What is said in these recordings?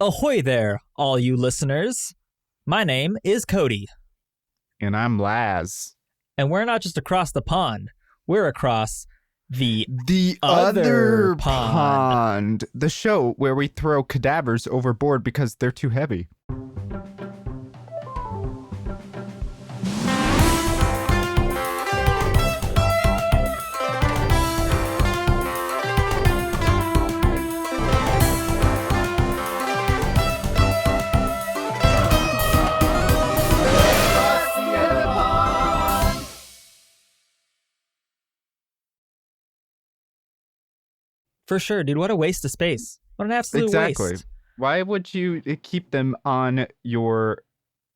Ahoy there, all you listeners. My name is Cody. And I'm Laz. And we're not just across the pond. We're across the other pond. The show where we throw cadavers overboard because they're too heavy. For sure, dude. What a waste of space. What an absolute waste. Why would you keep them on your,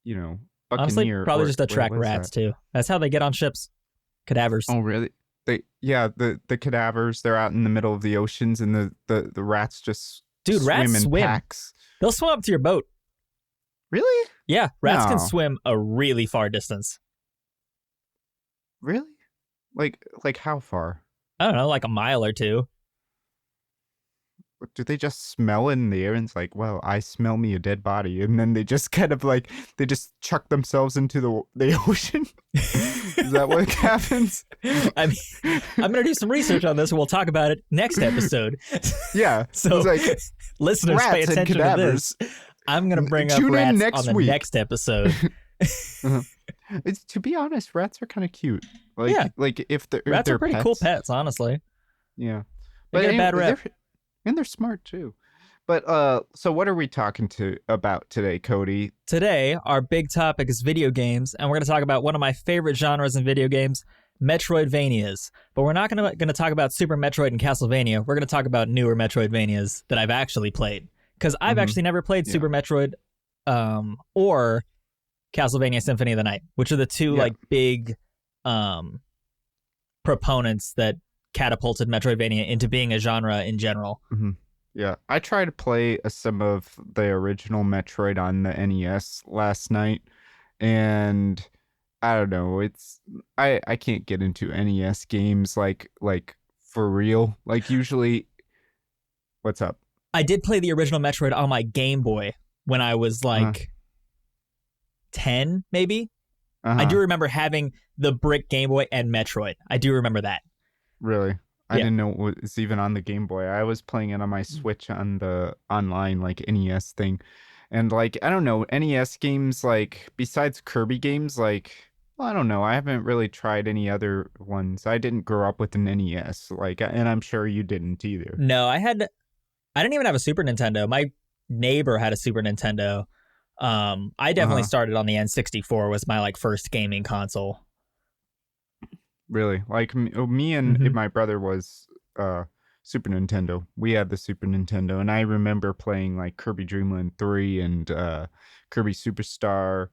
Buccaneer? Honestly, probably just attract rats, too. That's how they get on ships. Cadavers. Oh, really? The cadavers, they're out in the middle of the oceans, and the rats just rats in swim. packs. They'll swim up to your boat. Really? Yeah, rats can swim a really far distance. Really? Like how far? I don't know, like a mile or two. Do they just smell in the air and it's like, well, I smell me a dead body, and then they just kind of like they just chuck themselves into the ocean? Is that what happens? I mean, I'm gonna do some research on this and we'll talk about it next episode. Yeah. So like, listeners, pay attention to this. I'm gonna bring up rats on the next episode. To be honest, rats are kind of cute. Like if they're rats they're are pretty pets. cool pets, honestly. Yeah, They get a bad rep. And they're smart too. But so what are we talking about today, Cody? Today, our big topic is video games, and we're going to talk about one of my favorite genres in video games, Metroidvanias. But we're not going to talk about Super Metroid and Castlevania. We're going to talk about newer Metroidvanias that I've actually played. Because I've actually never played Super Metroid or Castlevania Symphony of the Night, which are the two big proponents that catapulted Metroidvania into being a genre in general. Mm-hmm. Yeah, I tried to play some of the original Metroid on the NES last night, and I don't know, I can't get into NES games like for real. Like usually, what's up? I did play the original Metroid on my Game Boy when I was 10, maybe. I do remember having the brick Game Boy and Metroid. I do remember that. Really? I didn't know it was even on the Game Boy. I was playing it on my Switch on the online NES thing. And I don't know, NES games besides Kirby games, I don't know. I haven't really tried any other ones. I didn't grow up with an NES, and I'm sure you didn't either. No, I didn't even have a Super Nintendo. My neighbor had a Super Nintendo. I definitely started on the N64 was my first gaming console. Really? Me and my brother was Super Nintendo. We had the Super Nintendo, and I remember playing Kirby Dream Land 3 and Kirby Superstar,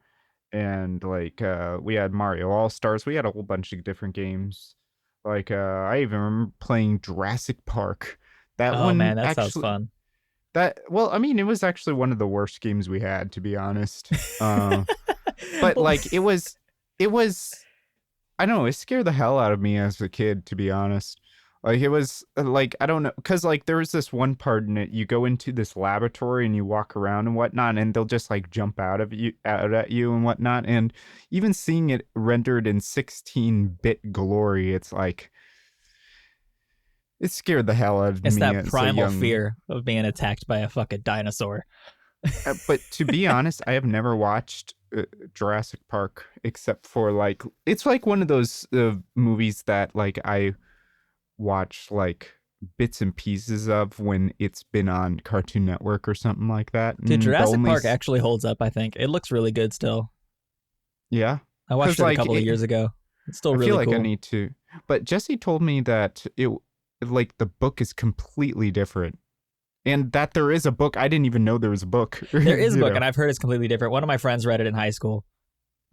and we had Mario All-Stars. We had a whole bunch of different games. I even remember playing Jurassic Park. Oh man, that sounds fun. It was actually one of the worst games we had, to be honest. But it was I don't know, it scared the hell out of me as a kid, to be honest. It was I don't know, because there was this one part in it, you go into this laboratory and you walk around and whatnot, and they'll just jump out at you and whatnot. And even seeing it rendered in 16-bit glory, it's it scared the hell out of me. It's that primal fear of being attacked by a fucking dinosaur. But to be honest, I have never watched Jurassic Park except for it's one of those movies that I watch bits and pieces of when it's been on Cartoon Network or something like that. Dude, Jurassic Park actually holds up, I think. It looks really good still. Yeah? I watched it a couple of years ago. It's still really cool. I feel I need to. But Jesse told me that the book is completely different. And that there is a book. I didn't even know there was a book. There is a book, and I've heard it's completely different. One of my friends read it in high school.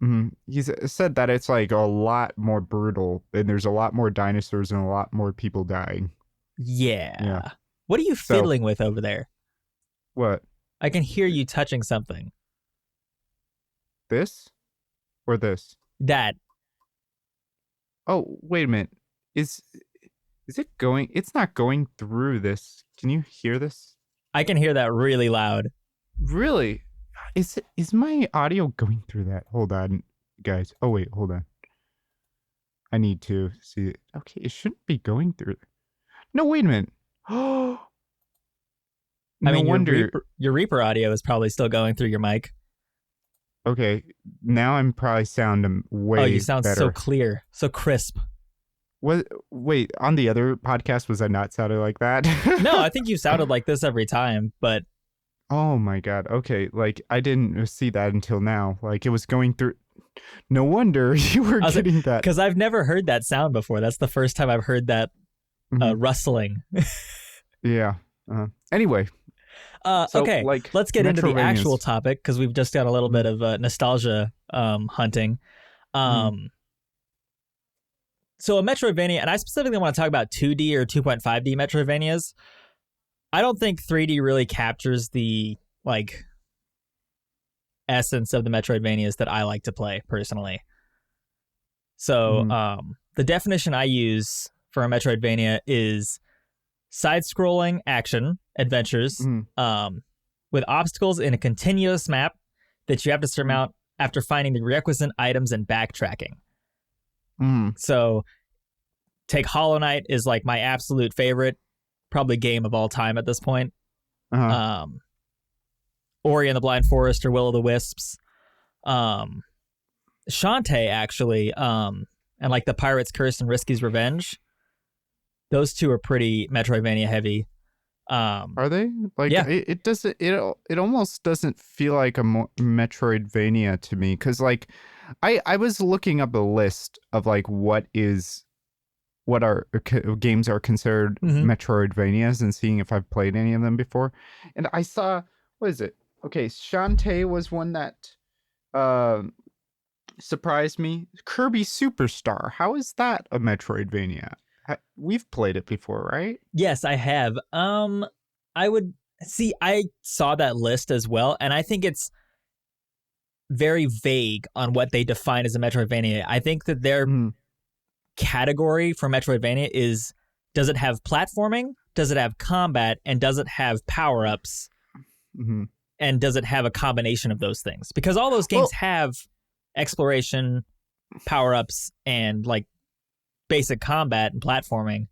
Mm-hmm. He said that it's a lot more brutal, and there's a lot more dinosaurs and a lot more people dying. Yeah. What are you fiddling with over there? What? I can hear you touching something. This? Or this? That. Oh, wait a minute. Is it going? It's not going through this. Can you hear this? I can hear that really loud. Really? Is my audio going through that? Hold on, guys. Oh wait, hold on. I need to see it. Okay, it shouldn't be going through. No, wait a minute. Oh, I no mean, wonder. your Reaper audio is probably still going through your mic. Okay, now I'm probably sounding Oh, you way sound so better. clear, so crisp. Wait, on the other podcast, was I not sounding like that? No, I think you sounded like this every time, but Oh my god. Okay, like I didn't see that until now. Like it was going through. No wonder you were I was getting that. because I've never heard that sound before. That's the first time I've heard that Mhm. rustling. Yeah. Anyway, so Okay, like let's get into the actual Metroidvanias. topic because we've just got a little bit Mm, of nostalgia hunting. mm, Um, so a Metroidvania, and I specifically want to talk about 2D or 2.5D Metroidvanias. I don't think 3D really captures the like essence of the Metroidvanias that I like to play personally. So mm, the definition I use for a Metroidvania is side-scrolling action adventures mm, with obstacles in a continuous map that you have to mm, surmount after finding the requisite items and backtracking. mm. So take Hollow Knight is like my absolute favorite, probably game of all time at this point. Uh-huh. Um, Ori and the Blind Forest or Will o' the Wisps. Um, Shantae actually, and like the Pirate's Curse and Risky's Revenge. Those two are pretty Metroidvania heavy. Are they? Like Yeah, it doesn't it almost doesn't feel like a Metroidvania to me cuz like I was looking up a list of like what are games are considered mm-hmm. Metroidvanias and seeing if I've played any of them before. And I saw, what is it? Okay, Shantae was one that uh, surprised me. Kirby Superstar. How is that a Metroidvania? We've played it before, right? Yes, I have. I would see. I saw that list as well, and I think it's very vague on what they define as a Metroidvania. I think that their Mm, category for Metroidvania is: does it have platforming? Does it have combat? And does it have power ups? mm-hmm. And does it have a combination of those things? Because all those games Well, have exploration, power ups, and like basic combat and platforming.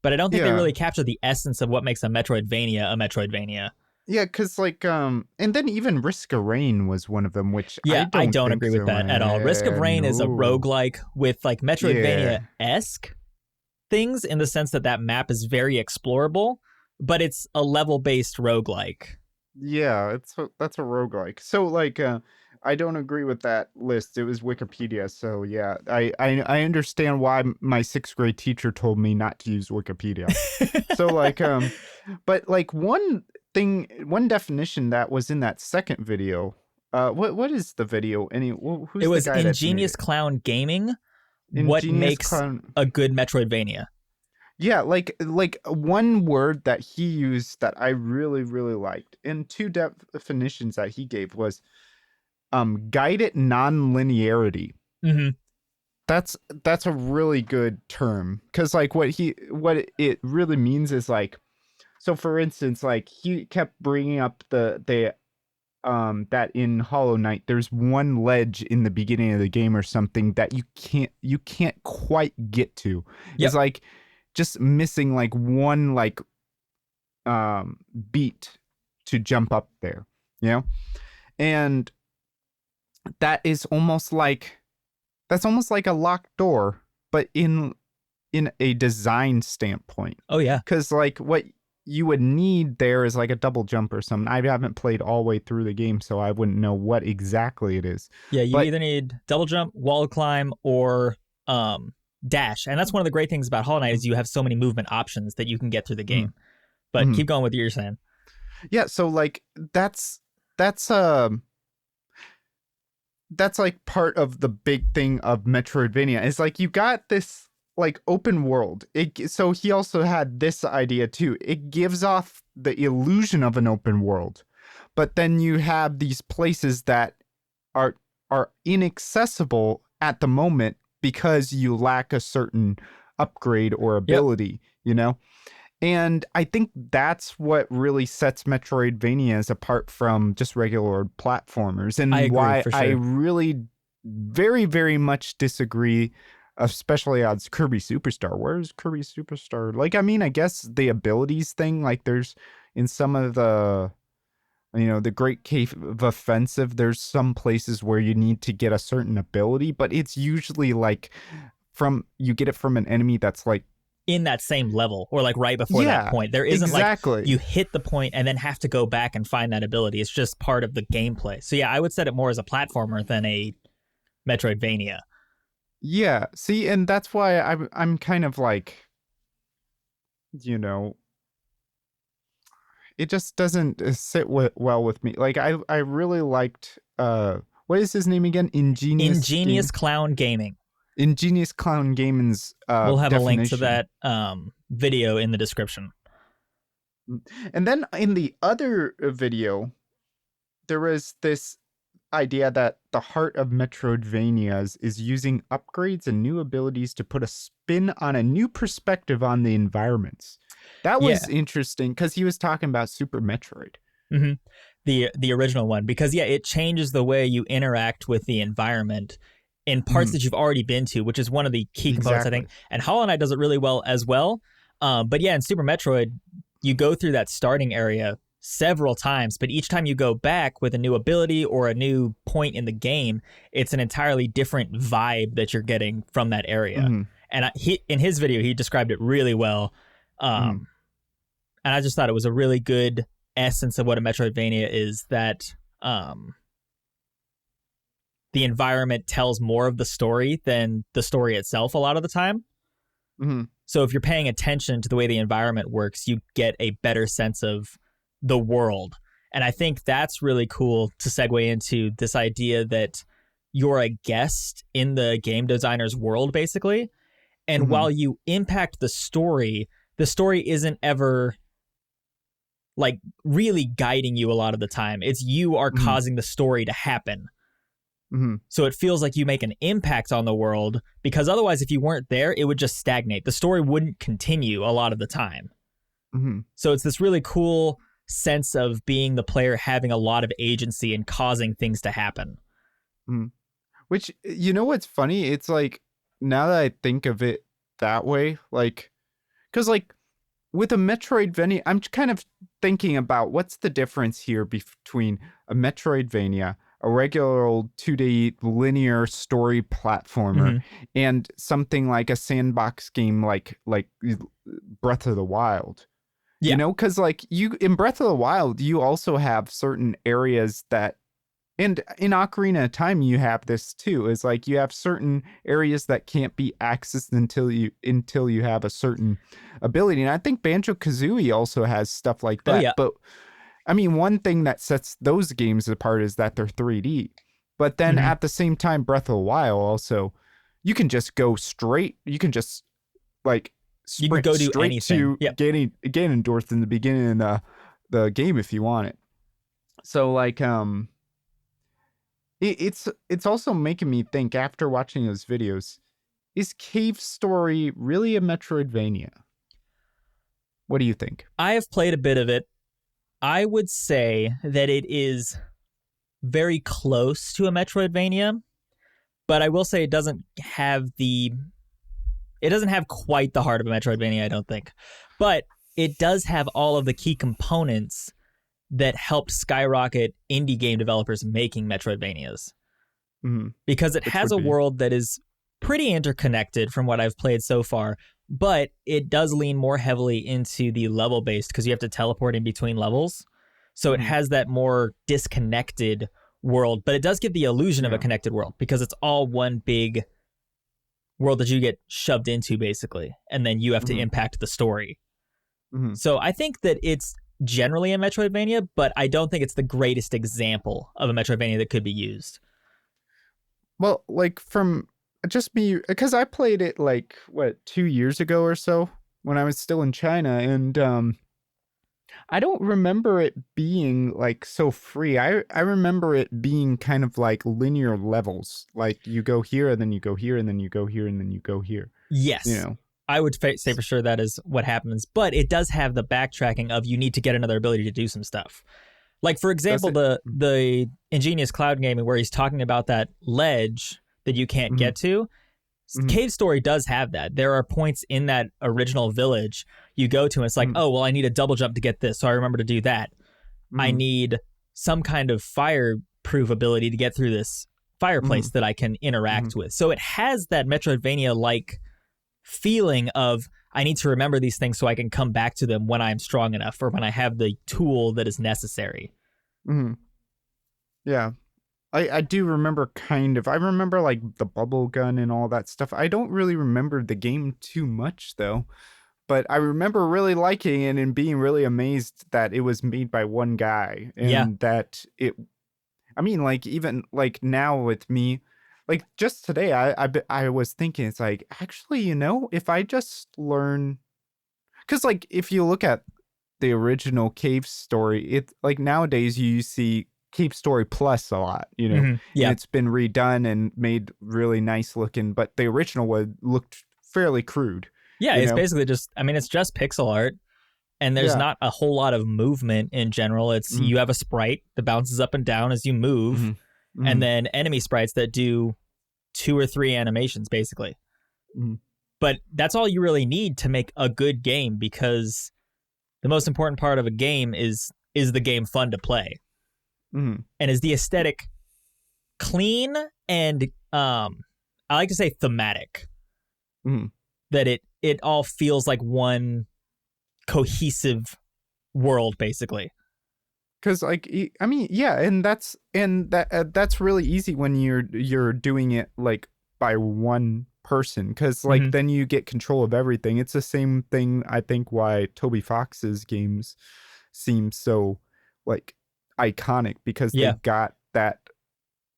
But I don't think they yeah. really capture the essence of what makes a Metroidvania a Metroidvania. Yeah, because like and then even Risk of Rain was one of them, which I Yeah, I don't don't think agree with so. that at all. Risk of Rain is a No. roguelike with like Yeah. Metroidvania-esque things in the sense that that map is very explorable, but it's a level-based roguelike. Yeah, that's a roguelike. So like I don't agree with that list. It was Wikipedia. So yeah, I understand why my 6th grade teacher told me not to use Wikipedia. So like but like one definition that was in that second video. What is the video? It Who's the was guy that's made Ingenious it? Clown Gaming. What Ingenious makes Clown. a good Metroidvania? Yeah, like one word that he used that I really really liked, and two definitions that he gave was guided non-linearity. Mm-hmm. That's a really good term because like what it really means is like, so for instance, like he kept bringing up the that in Hollow Knight there's one ledge in the beginning of the game or something that you can't quite get to. It's Yep. like just missing like one like beat to jump up there, you know? And that is almost like that's almost like a locked door, but in a design standpoint. Oh yeah. Cause like what you would need there is like a double jump or something. I haven't played all the way through the game, so I wouldn't know what exactly it is. Yeah, you But either need double jump, wall climb, or dash. And that's one of the great things about Hollow Knight is you have so many movement options that you can get through the mm, game. But mm. keep going with what you're saying. Yeah, so like that's that's like part of the big thing of Metroidvania. It's like you got this like open world. So he also had this idea too. It gives off the illusion of an open world, but then you have these places that are are inaccessible at the moment because you lack a certain upgrade or Yep. ability, you know? And I think that's what really sets Metroidvanias apart from just regular platformers, I and agree why for I sure. really very, very much disagree, especially on Kirby Superstar. Where's Kirby Superstar? Like, I mean, I guess the abilities thing, like there's in some of the, the Great Cave of Offensive, there's some places where you need to get a certain ability, but it's usually like you get it from an enemy that's like, In that same level or like right before that yeah, point. There isn't like exactly. you hit the point and then have to go back and find that ability. It's just part of the gameplay. So yeah, I would set it more as a platformer than a Metroidvania. Yeah, see, and that's why I'm kind of like, you know, it just doesn't sit well with me. Like I really liked what is his name again? Ingenious Clown Gaming. Ingenious Clown Gaming's We'll have a link to definition. that video in the description. And then in the other video, there was this idea that the heart of Metroidvanias is using upgrades and new abilities to put a spin on a new perspective on the environments. That Yeah. was interesting because he was talking about Super Metroid. Mm-hmm. The original one, because yeah, it changes the way you interact with the environment in parts that you've already been to, which is one of the key components, I think. Exactly. And Hollow Knight does it really well as well. But yeah, in Super Metroid, you go through that starting area several times, but each time you go back with a new ability or a new point in the game, it's an entirely different vibe that you're getting from that area. Mm-hmm. And in his video, he described it really well. Mm-hmm. And I just thought it was a really good essence of what a Metroidvania is, that the environment tells more of the story than the story itself a lot of the time. Mm-hmm. So if you're paying attention to the way the environment works, you get a better sense of the world. And I think that's really cool to segue into this idea that you're a guest in the game designer's world, basically. And Mm-hmm. while you impact the story isn't ever like really guiding you a lot of the time. It's you are Mm-hmm. causing the story to happen. Mm-hmm. So it feels like you make an impact on the world, because otherwise, if you weren't there, it would just stagnate. The story wouldn't continue a lot of the time. Mm-hmm. So it's this really cool sense of being the player, having a lot of agency and causing things to happen. Mm-hmm. Which, you know what's funny? It's like, now that I think of it that way, like, because like with a Metroidvania, I'm kind of thinking about what's the difference here between a Metroidvania, a regular old 2D linear story platformer, Mm-hmm. and something like a sandbox game like Breath of the Wild. Yeah. Because like you in Breath of the Wild, you also have certain areas that, and in Ocarina of Time, you have this too. Is like you have certain areas that can't be accessed until you have a certain ability. And I think Banjo-Kazooie also has stuff like Oh, that. yeah. But I mean, one thing that sets those games apart is that they're 3D. But then Mm-hmm. at the same time, Breath of the Wild also, you can just go straight. You can just like You can sprint go do straight anything. to Yep. Ganondorf in the beginning of the game if you want it. So like it's also making me think after watching those videos, is Cave Story really a Metroidvania? What do you think? I have played a bit of it. I would say that it is very close to a Metroidvania, but I will say it doesn't have quite the heart of a Metroidvania, I don't think. But it does have all of the key components that helped skyrocket indie game developers making Metroidvanias. Mm-hmm. Because it Which has would a be world that is pretty interconnected from what I've played so far, but it does lean more heavily into the level based, because you have to teleport in between levels. So it Mhm. has that more disconnected world, but it does give the illusion of a Yeah. connected world, because it's all one big world that you get shoved into, basically, and then you have to Mhm. impact the story. Mhm. So I think that it's generally a Metroidvania, but I don't think it's the greatest example of a Metroidvania that could be used. Well, like from just me, because I played it like what 2 years ago or so when I was still in China, and I don't remember it being like so free. I remember it being kind of like linear levels, like you go here and then you go here and then you go here and then you go here. You Yes. know. I would say for sure that is what happens, but it does have the backtracking of you need to get another ability to do some stuff. Like, for example, the Ingenious Cloud game where he's talking about that ledge that you can't Mm-hmm. get to. Mm-hmm. Cave Story does have that. There are points in that original village you go to, and it's like, Mm-hmm. oh, well, I need a double jump to get this, so I remember to do that. Mm-hmm. I need some kind of fireproof ability to get through this fireplace that I can interact with. So it has that Metroidvania-like feeling of, I need to remember these things so I can come back to them when I'm strong enough or when I have the tool that is necessary. Mm-hmm. Yeah. I do remember I remember like the bubble gun and all that stuff. I don't really remember the game too much though, but I remember really liking it and being really amazed that it was made by one guy and that I mean, like, even like now with me, like just today, I was thinking, it's like, actually, if I just learn, because like if you look at the original Cave Story, it like nowadays you see Cave Story Plus a lot, and it's been redone and made really nice looking, but the original one looked fairly crude. Yeah, it's basically just, I mean, it's just pixel art. And there's not a whole lot of movement in general. It's you have a sprite that bounces up and down as you move, and then enemy sprites that do 2 or 3 animations, basically. But that's all you really need to make a good game, because the most important part of a game is the game fun to play? And is the aesthetic clean and, I like to say thematic? That it all feels like one cohesive world, basically. Because like, I mean, yeah, and that's really easy when you're doing it like by one person, because like then you get control of everything. It's the same thing, I think, why Toby Fox's games seem so like iconic, because they got that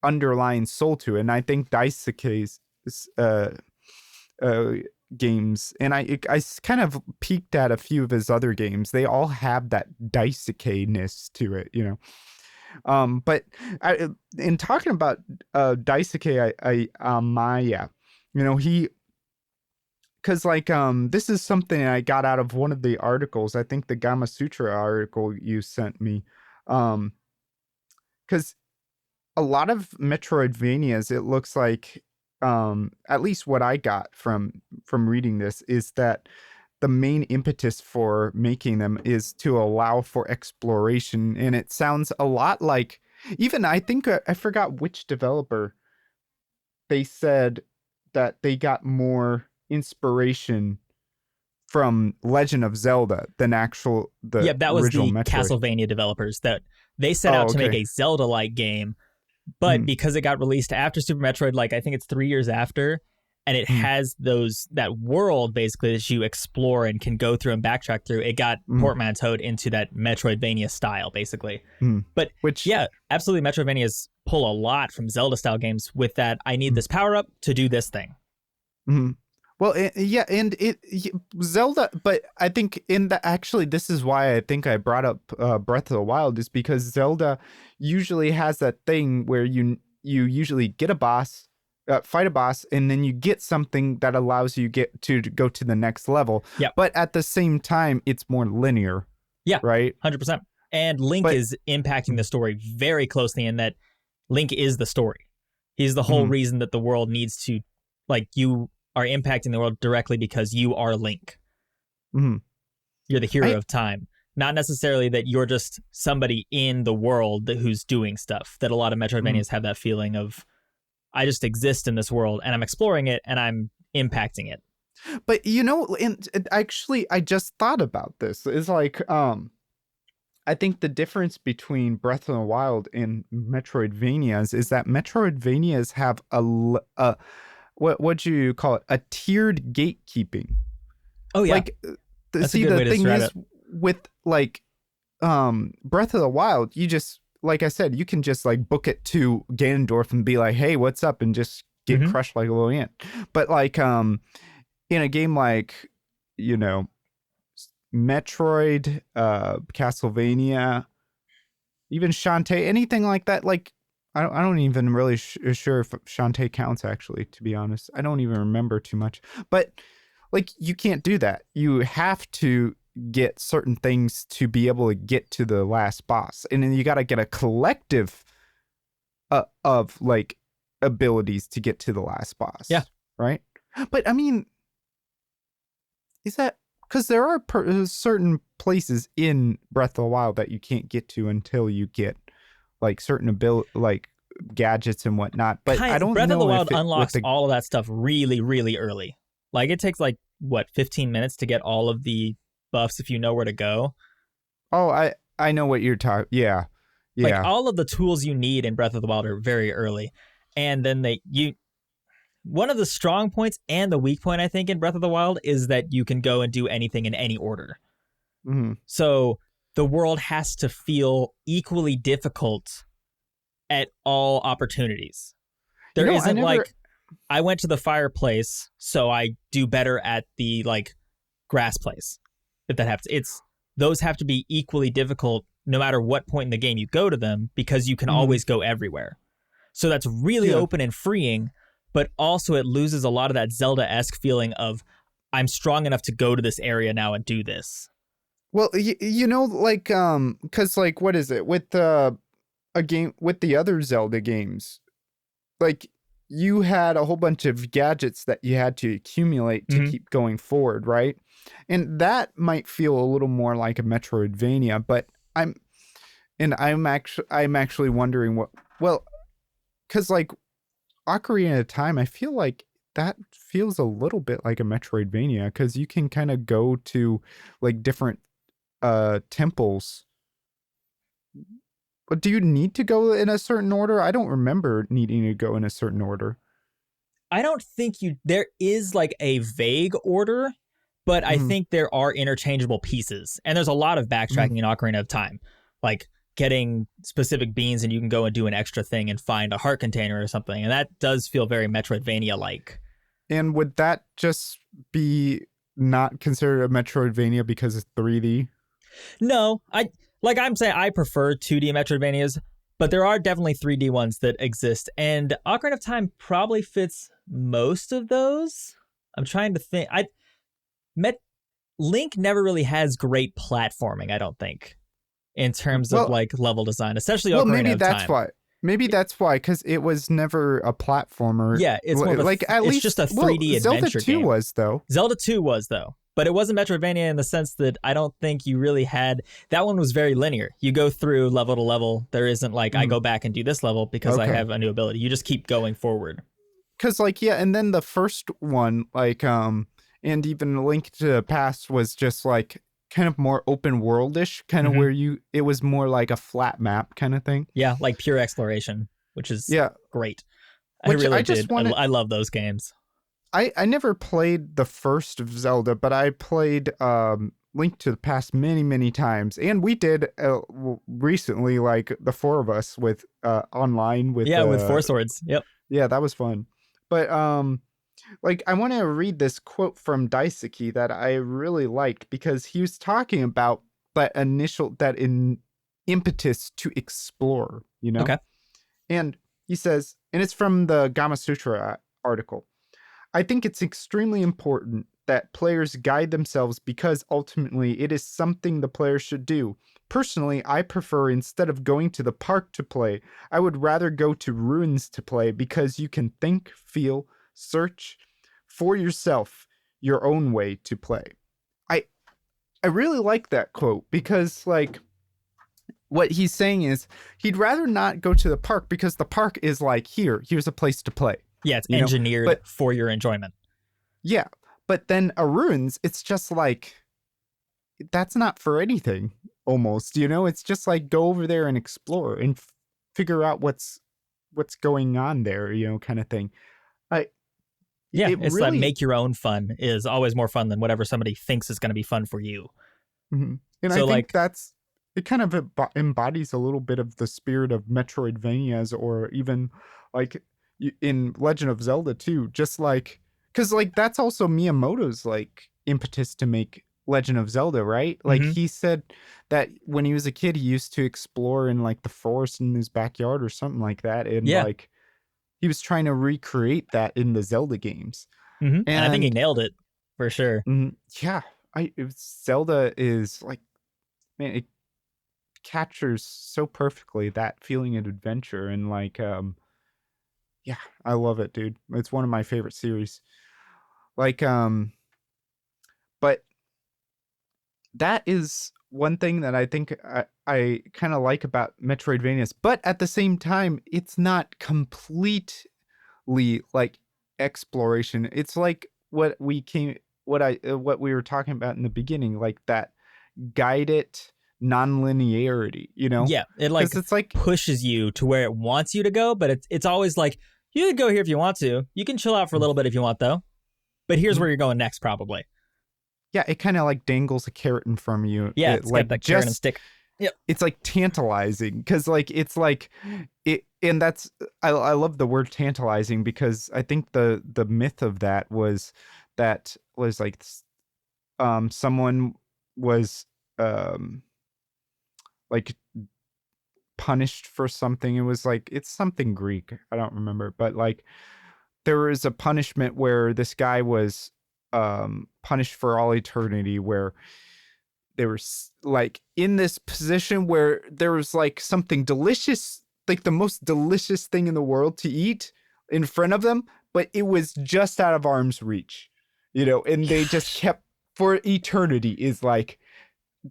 underlying soul to it. And I think Daisuke's games, and I kind of peeked at a few of his other games, they all have that Daisuke-ness to it, but in talking about Daisuke, Maya, he, because like this is something I got out of one of the articles, I think the Gama Sutra article you sent me, because a lot of Metroidvanias, it looks like, at least what I got from reading this, is that the main impetus for making them is to allow for exploration. And it sounds a lot like, even I think I forgot which developer, they said that they got more inspiration from Legend of Zelda than that was original the Metroid. Castlevania developers, that they set out to make a Zelda-like game, but because it got released after Super Metroid, like I think it's 3 years after, and it has that world basically that you explore and can go through and backtrack through, it got portmanteaued into that Metroidvania style, basically. But absolutely, Metroidvanias pull a lot from Zelda style games with that, I need this power up to do this thing. Well, and Zelda, but I think actually this is why I think I brought up Breath of the Wild, is because Zelda usually has that thing where you usually get a boss, fight a boss, and then you get something that allows you to go to the next level. Yeah. But at the same time, it's more linear. Yeah. Right. 100%. And Link is impacting the story very closely, in that Link is the story. He's the whole reason that the world needs to, like, you are impacting the world directly because you are Link. You're the hero of time. Not necessarily that you're just somebody in the world who's doing stuff, that a lot of Metroidvanias have that feeling of, I just exist in this world and I'm exploring it and I'm impacting it. But and actually I just thought about this. It's like, I think the difference between Breath of the Wild and Metroidvanias is that Metroidvanias have what do you call it? A tiered gatekeeping. Oh yeah. Like, the thing is, with like Breath of the Wild, you just, like I said, you can just like book it to Ganondorf and be like, hey, what's up? And just get crushed like a little ant. But like in a game like, Metroid, Castlevania, even Shantae, anything like that, like I don't even really sure if Shantae counts, actually, to be honest. I don't even remember too much. But like you can't do that. You have to get certain things to be able to get to the last boss, and then you got to get a collective of like abilities to get to the last boss. Yeah. Right. But I mean, is that because there are certain places in Breath of the Wild that you can't get to until you get like certain ability, like gadgets and whatnot. But I don't Breath know of the if Wild unlocks all of that stuff really, really early. Like it takes like what 15 minutes to get all of the buffs if you know where to go. Oh, I know what you're talking. Yeah. Like all of the tools you need in Breath of the Wild are very early, and then one of the strong points and the weak point I think in Breath of the Wild is that you can go and do anything in any order. Mm-hmm. So the world has to feel equally difficult at all opportunities. There isn't like I went to the fireplace, so I do better at the like grass place. If that happens, those have to be equally difficult no matter what point in the game you go to them, because you can always go everywhere. So that's really open and freeing, but also it loses a lot of that Zelda-esque feeling of I'm strong enough to go to this area now and do this. Well, you know, like because like what is it with a game with the other Zelda games, like you had a whole bunch of gadgets that you had to accumulate to keep going forward, right? And that might feel a little more like a Metroidvania, but I'm actually wondering because like Ocarina of Time, I feel like that feels a little bit like a Metroidvania because you can kind of go to like different temples. But do you need to go in a certain order? I don't remember needing to go in a certain order. I don't think there is like a vague order, but I think there are interchangeable pieces. And there's a lot of backtracking in Ocarina of Time. Like getting specific beans and you can go and do an extra thing and find a heart container or something. And that does feel very Metroidvania-like. And would that just be not considered a Metroidvania because it's 3D? No, I'm saying I prefer 2D Metroidvanias, but there are definitely 3D ones that exist. And Ocarina of Time probably fits most of those. I'm trying to think. Link never really has great platforming, I don't think, in terms of like level design, especially Ocarina of Time. Maybe that's why, because it was never a platformer. Yeah, it's more like at least just a 3D adventure Zelda 2 game. was though. Zelda 2 was though, but it wasn't Metroidvania in the sense that I don't think you really had. That one was very linear. You go through level to level. There isn't like I go back and do this level because I have a new ability. You just keep going forward. Because like and then the first one like and even Link to the Past was just like kind of more open worldish, kind of where it was more like a flat map kind of thing. Yeah, like pure exploration, which is great. I love those games. I never played the first of Zelda, but I played Link to the Past many times, and we did recently, like the four of us with online with with Four Swords. Yep. Yeah, that was fun. But like I want to read this quote from Daisuke that I really liked because he was talking about that impetus to explore, you know? Okay. And he says, and it's from the Gama Sutra article, I think it's extremely important that players guide themselves because ultimately it is something the player should do. Personally, I prefer instead of going to the park to play, I would rather go to ruins to play because you can think, feel, search for yourself your own way to play. I really like that quote because like what he's saying is he'd rather not go to the park because the park is like here's a place to play. Yeah, it's engineered for your enjoyment. Yeah, but then a ruins, it's just like that's not for anything almost, you know? It's just like go over there and explore and figure out what's going on there, you know, kind of thing. It's really, like make your own fun is always more fun than whatever somebody thinks is going to be fun for you. And so I think it kind of embodies a little bit of the spirit of Metroidvanias, or even like in Legend of Zelda too, just like, because like that's also Miyamoto's like impetus to make Legend of Zelda, right? Like he said that when he was a kid, he used to explore in like the forest in his backyard or something like that. And like he was trying to recreate that in the Zelda games. And I think he nailed it. for sure. Yeah, Zelda is like, man, it captures so perfectly that feeling of adventure, and like, yeah, I love it, dude. It's one of my favorite series. Like, but that is one thing that I think I kind of like about Metroidvanias, but at the same time, it's not completely like exploration. It's like what we were talking about in the beginning, like that guided non-linearity, you know? Yeah, it like Because it's like, pushes you to where it wants you to go, but it's always like, you can go here if you want to. You can chill out for a little bit if you want, though. But here's where you're going next, probably. yeah, it kind of like dangles a carrot in front of you. Yeah, it's like got the carrot and stick. Yep. It's like tantalizing, because like it's like it, and that's I love the word tantalizing, because I think the myth of that was like someone was like punished for something. It was like, it's something Greek, I don't remember, but like there was a punishment where this guy was punished for all eternity, where they were like in this position where there was like something delicious, like the most delicious thing in the world to eat in front of them, but it was just out of arm's reach, you know, and they just kept for eternity is like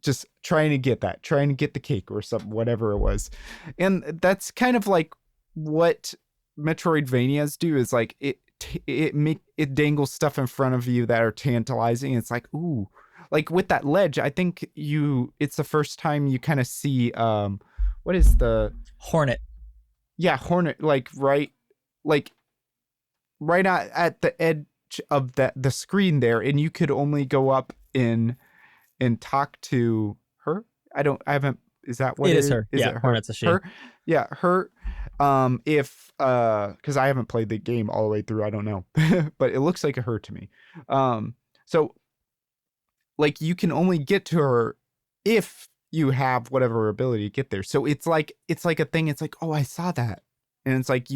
just trying to get the cake or something, whatever it was. And that's kind of like what Metroidvanias do, is like it dangles stuff in front of you that are tantalizing. It's like, ooh, like with that ledge, I think it's the first time you kind of see what is the Hornet? Yeah, Hornet, like right at the edge of the screen there, and you could only go up in and talk to her. I haven't, is that what it is? Her. Is yeah, it her? Hornet's a she. Her? Yeah, her. If because I haven't played the game all the way through, I don't know, but it looks like a her to me. So like you can only get to her if you have whatever ability to get there. So it's like a thing. It's like, oh, I saw that, and it's like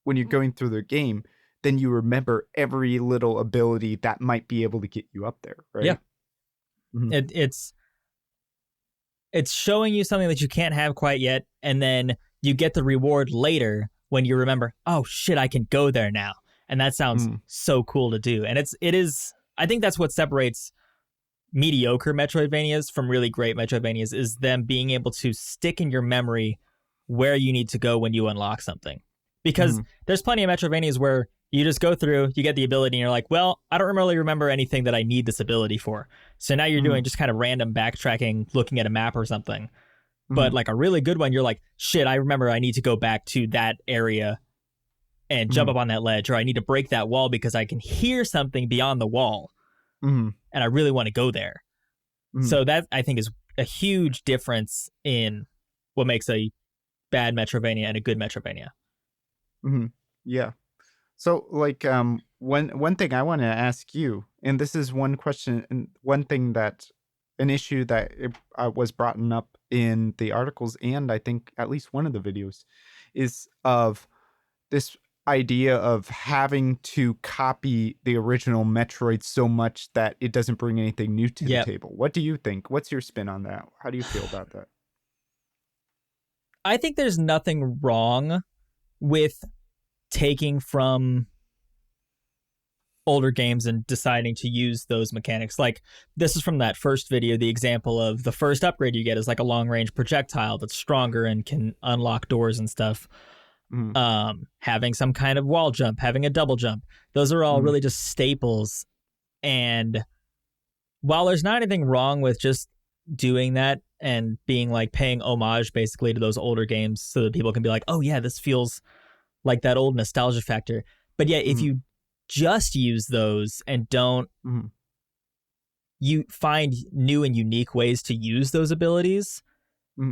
when you're going through the game, then you remember every little ability that might be able to get you up there, right? Yeah. Mm-hmm. It's showing you something that you can't have quite yet, and then you get the reward later when you remember, oh shit, I can go there now. And that sounds so cool to do. And it is, I think that's what separates mediocre Metroidvanias from really great Metroidvanias, is them being able to stick in your memory where you need to go when you unlock something. Because there's plenty of Metroidvanias where you just go through, you get the ability, and you're like, well, I don't really remember anything that I need this ability for. So now you're doing just kind of random backtracking, looking at a map or something. But like a really good one, you're like, shit, I remember I need to go back to that area and jump up on that ledge, or I need to break that wall because I can hear something beyond the wall. And I really want to go there. So that, I think, is a huge difference in what makes a bad Metroidvania and a good Metroidvania. Yeah. So like one thing I want to ask you, and this is one question and one thing an issue that was brought up in the articles, and I think at least one of the videos, is of this idea of having to copy the original Metroid so much that it doesn't bring anything new to the table. What do you think? What's your spin on that? How do you feel about that? I think there's nothing wrong with taking from older games and deciding to use those mechanics. Like, this is from that first video, the example of the first upgrade you get is like a long-range projectile that's stronger and can unlock doors and stuff. Having some kind of wall jump, having a double jump, those are all really just staples. And while there's not anything wrong with just doing that and being like paying homage basically to those older games so that people can be like, oh yeah, this feels like that old nostalgia factor. But yeah, if you just use those and don't you find new and unique ways to use those abilities,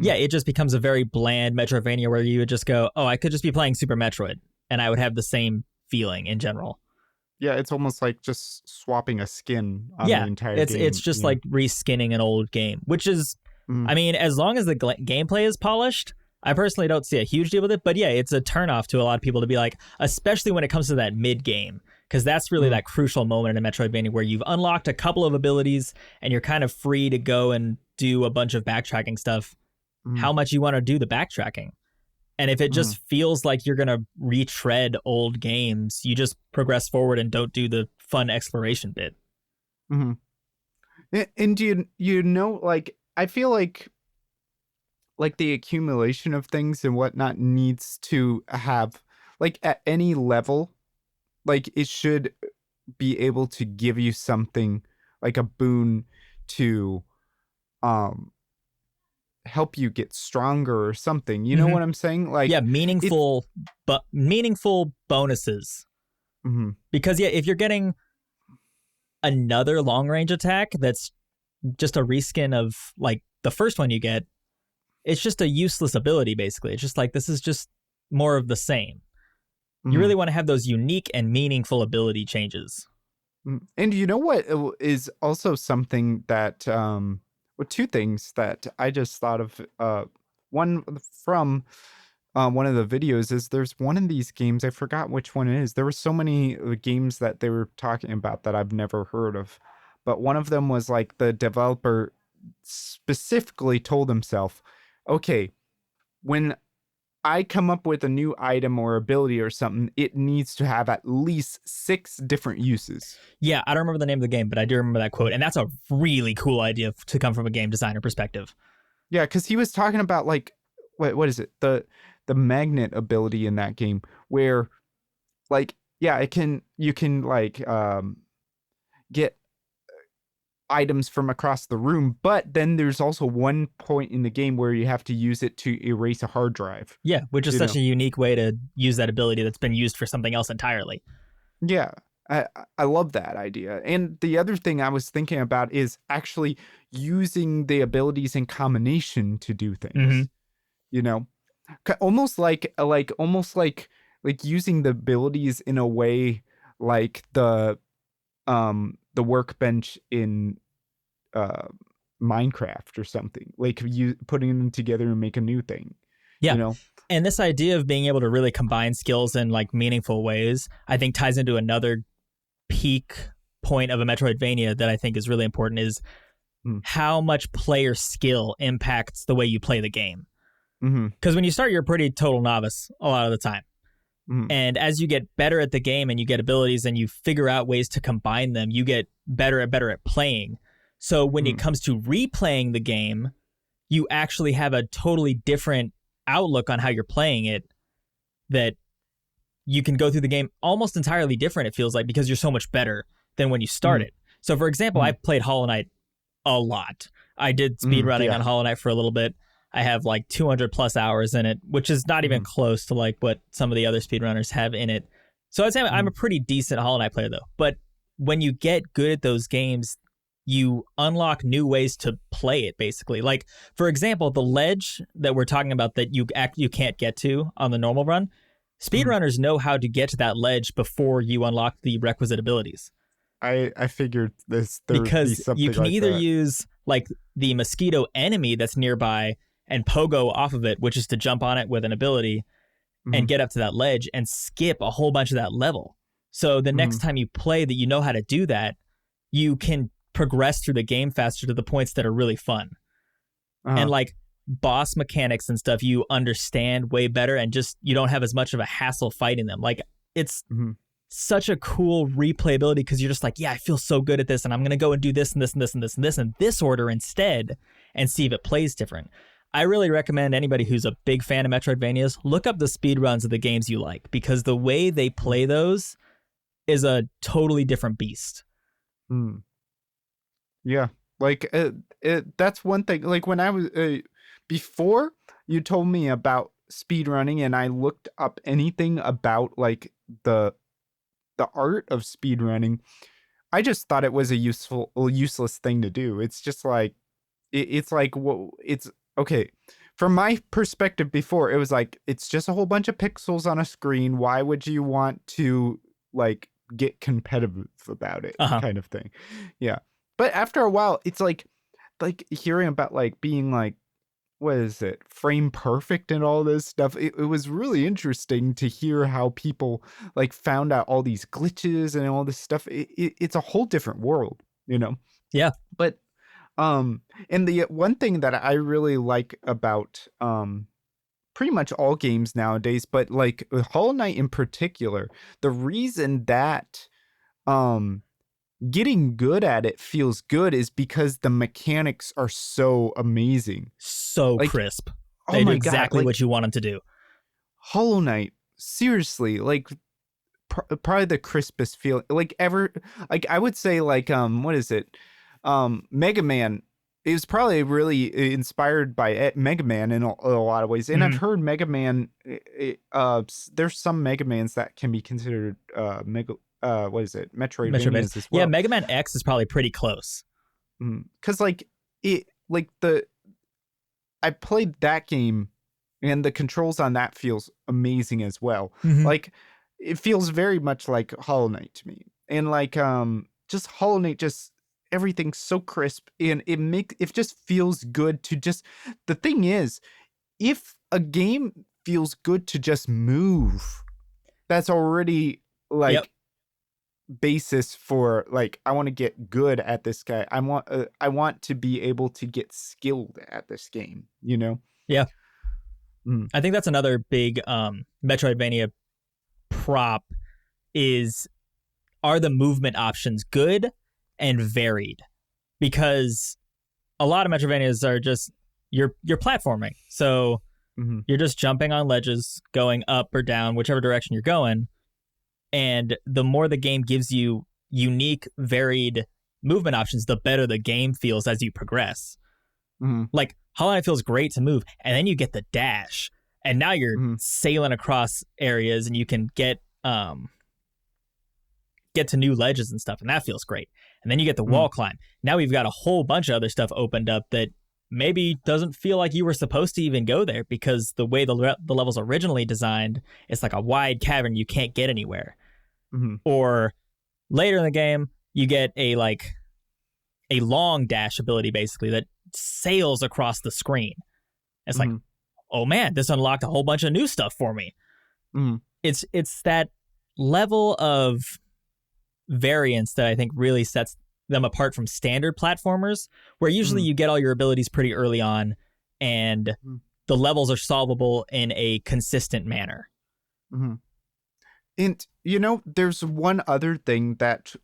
yeah, it just becomes a very bland Metroidvania where you would just go, oh, I could just be playing Super Metroid and I would have the same feeling in general. Yeah, it's almost like just swapping a skin on the entire game. It's just like reskinning an old game, which is, I mean, as long as the gameplay is polished, I personally don't see a huge deal with it. But yeah, it's a turnoff to a lot of people to be like, especially when it comes to that mid game. because that's really that crucial moment in a Metroidvania where you've unlocked a couple of abilities and you're kind of free to go and do a bunch of backtracking stuff. How much you want to do the backtracking. And if it just feels like you're going to retread old games, you just progress forward and don't do the fun exploration bit. And you know, like, I feel like the accumulation of things and whatnot needs to have, like, at any level, like, it should be able to give you something like a boon to help you get stronger or something. You know what I'm saying? Like, yeah, meaningful bonuses. Because yeah, if you're getting another long range attack that's just a reskin of like the first one you get, it's just a useless ability basically. It's just like, this is just more of the same. You really want to have those unique and meaningful ability changes. And you know what is also something that two things that I just thought of. One from one of the videos is there's one of these games, I forgot which one it is. There were so many games that they were talking about that I've never heard of. But one of them was like the developer specifically told himself, okay, when I come up with a new item or ability or something, it needs to have at least 6 different uses. Yeah, I don't remember the name of the game, but I do remember that quote. And that's a really cool idea to come from a game designer perspective. Yeah, because he was talking about like, what is it? The magnet ability in that game where, like, yeah, you can like get items from across the room, but then there's also one point in the game where you have to use it to erase a hard drive. Yeah, which is such a unique way to use that ability that's been used for something else entirely. Yeah, I love that idea. And the other thing I was thinking about is actually using the abilities in combination to do things. You know, almost like using the abilities in a way like the workbench in Minecraft or something, like you putting them together and make a new thing. Yeah. You know, and this idea of being able to really combine skills in like meaningful ways, I think ties into another peak point of a Metroidvania that I think is really important is how much player skill impacts the way you play the game. Because when you start, you're a pretty total novice a lot of the time. And as you get better at the game and you get abilities and you figure out ways to combine them, you get better at playing. So when it comes to replaying the game, you actually have a totally different outlook on how you're playing it, that you can go through the game almost entirely different, it feels like, because you're so much better than when you started. So for example, I played Hollow Knight a lot. I did speedrunning on Hollow Knight for a little bit. I have like 200 plus hours in it, which is not even close to like what some of the other speedrunners have in it. So I'd say I'm a pretty decent Hollow Knight player though. But when you get good at those games, you unlock new ways to play it basically. Like for example, the ledge that we're talking about that you can't get to on the normal run, speedrunners know how to get to that ledge before you unlock the requisite abilities. I figured this because you can either use like the mosquito enemy that's nearby and pogo off of it, which is to jump on it with an ability and get up to that ledge and skip a whole bunch of that level. So the next time you play that you know how to do that, you can progress through the game faster to the points that are really fun. And like boss mechanics and stuff, you understand way better and just you don't have as much of a hassle fighting them. Like it's such a cool replayability because you're just like, yeah, I feel so good at this and I'm going to go and do this and this and this and this and this in this order instead and see if it plays different. I really recommend anybody who's a big fan of Metroidvanias, look up the speedruns of the games you like because the way they play those is a totally different beast. Yeah, like that's one thing. Like when I was before you told me about speedrunning and I looked up anything about like the art of speedrunning, I just thought it was a useless thing to do. It's just like it's like it's okay. From my perspective before, it was like it's just a whole bunch of pixels on a screen. Why would you want to like get competitive about it, kind of thing? Yeah. But after a while, it's like hearing about like being like what is it, frame perfect and all this stuff. It was really interesting to hear how people like found out all these glitches and all this stuff. It's a whole different world, you know. Yeah. But and the one thing that I really like about pretty much all games nowadays, but like Hollow Knight in particular, the reason that um getting good at it feels good is because the mechanics are so amazing. So Like, crisp. oh They do my god, exactly like what you want them to do. Hollow Knight, seriously, like probably the crispest feeling like ever. Like I would say like what is it? Mega Man is probably really inspired by Mega Man in a lot of ways. And I've Mhm. heard Mega Man there's some Mega Mans that can be considered mega what is it? Metroidvania. Metroidvanias as Yeah, well. Mega Man X is probably pretty close. Cuz like it like the I played that game and the controls on that feels amazing as well. Mhm. Like it feels very much like Hollow Knight to me. And like just Hollow Knight, just everything's so crisp and it just feels good to just, the thing is, if a game feels good to just move, that's already Yep. like basis for like I want to get good at this guy. I want to be able to get skilled at this game, you know? Yeah. Mm. I think that's another big Metroidvania prop is, are the movement options good and varied? Because a lot of Metroidvanias are just you're platforming. So Mm-hmm. you're just jumping on ledges, going up or down, whichever direction you're going. And the more the game gives you unique, varied movement options, the better the game feels as you progress. Mm-hmm. Like Hollow Knight feels great to move, and then you get the dash, and now you're Mm-hmm. sailing across areas, and you can get to new ledges and stuff, and that feels great. And then you get the wall climb. Now we've got a whole bunch of other stuff opened up that maybe doesn't feel like you were supposed to even go there, because the way the level's originally designed, it's like a wide cavern you can't get anywhere. Mm-hmm. Or later in the game, you get a long dash ability basically that sails across the screen. It's like, oh man, this unlocked a whole bunch of new stuff for me. Mm-hmm. It's that level of variance that I think really sets them apart from standard platformers, where usually you get all your abilities pretty early on and the levels are solvable in a consistent manner. Mm-hmm. And you know, there's one other thing that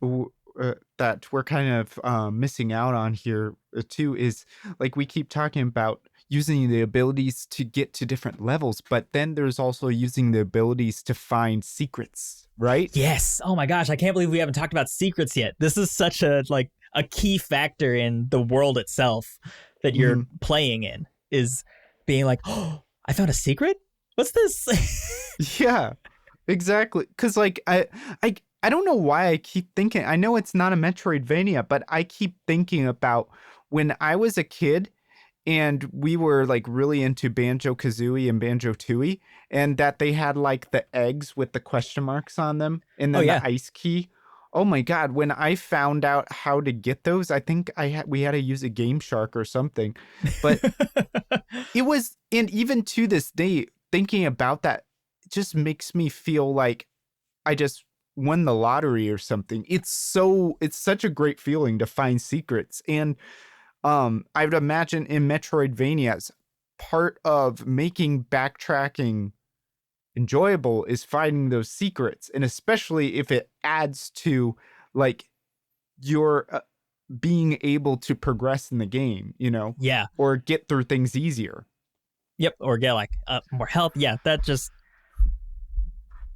that we're kind of missing out on here too, is like we keep talking about using the abilities to get to different levels, but then there's also using the abilities to find secrets, right? Yes. Oh my gosh, I can't believe we haven't talked about secrets yet. This is such a key factor in the world itself that you're playing in, is being like, "Oh, I found a secret? What's this?" Yeah. Exactly. Cuz like I don't know why I keep thinking, I know it's not a Metroidvania, but I keep thinking about when I was a kid and we were like really into Banjo-Kazooie and Banjo-Tooie, and that they had like the eggs with the question marks on them and Oh then yeah. the ice key. Oh my god, when I found out how to get those, I think we had to use a Game Shark or something. But it was, and even to this day thinking about that just makes me feel like I just won the lottery or something. It's such a great feeling to find secrets. And I would imagine in Metroidvanias, part of making backtracking enjoyable is finding those secrets, and especially if it adds to like your being able to progress in the game, you know, Yeah. or get through things easier. Yep. Or get more health. Yeah. That just,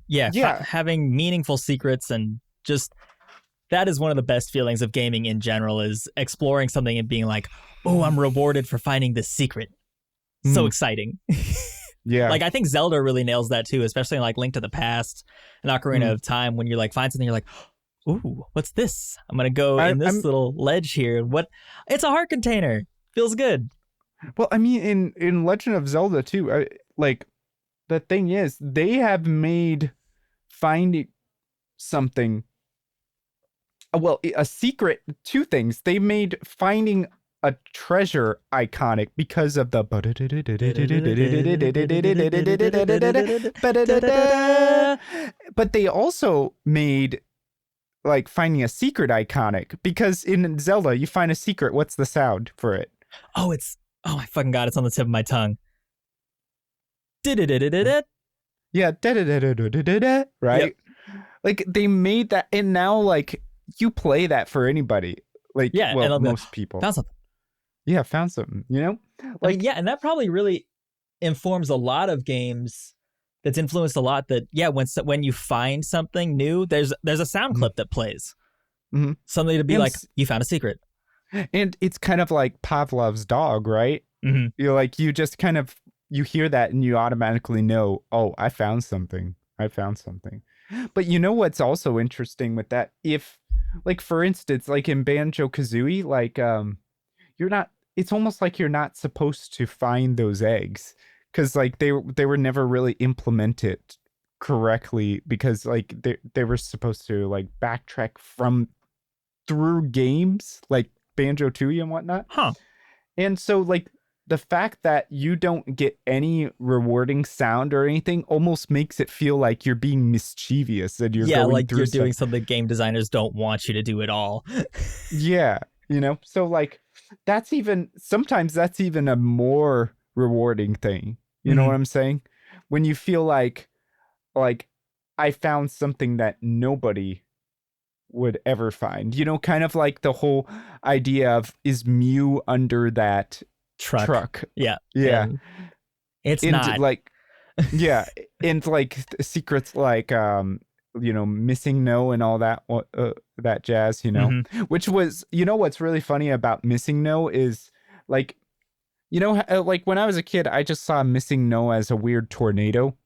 yeah. Yeah. Having meaningful secrets, and just, that is one of the best feelings of gaming in general, is exploring something and being like, oh, I'm rewarded for finding this secret. So exciting. Yeah. Like I think Zelda really nails that too, especially in like Link to the Past and Ocarina of Time, when you're like find something, you're like, ooh, what's this? I'm gonna go in this little ledge here. What? It's a heart container. Feels good. Well, I mean, in Legend of Zelda too, like the thing is, they have made finding something, well, a secret. Two things they made: finding a treasure iconic because of the but they also made like finding a secret iconic because in Zelda you find a secret. What's the sound for it? Oh, my fucking God, it's on the tip of my tongue. Yeah, right? Yep. Like they made that, and now like you play that for anybody. Like, Yeah, well, and most people. found something. Yeah, found something, you know? Like, I mean, yeah, and that probably really informs a lot of games. That's influenced a lot that, yeah, when you find something new, there's a sound clip that plays. Mm-hmm. Something to be and, like, you found a secret. And it's kind of like Pavlov's dog, right? Mm-hmm. You're like, you just kind of, you hear that and you automatically know, oh, I found something. But you know what's also interesting with that? If, like, for instance, like in Banjo-Kazooie, like, you're not, it's almost like you're not supposed to find those eggs because like they were never really implemented correctly because like they were supposed to like backtrack from through games like Banjo-Tooie and whatnot. Huh. And so like the fact that you don't get any rewarding sound or anything almost makes it feel like you're being mischievous and you're going like through you're doing something game designers don't want you to do at all. Yeah, you know, so like sometimes that's even a more rewarding thing. You know what I'm saying? When you feel like I found something that nobody would ever find. You know, kind of like the whole idea of is Mew under that truck. Yeah. Yeah. And it's and not. Like yeah, and like secrets like you know, missing no and all that that jazz, you know. Which was, you know, what's really funny about missing no is like, you know, like when I was a kid I just saw missing no as a weird tornado,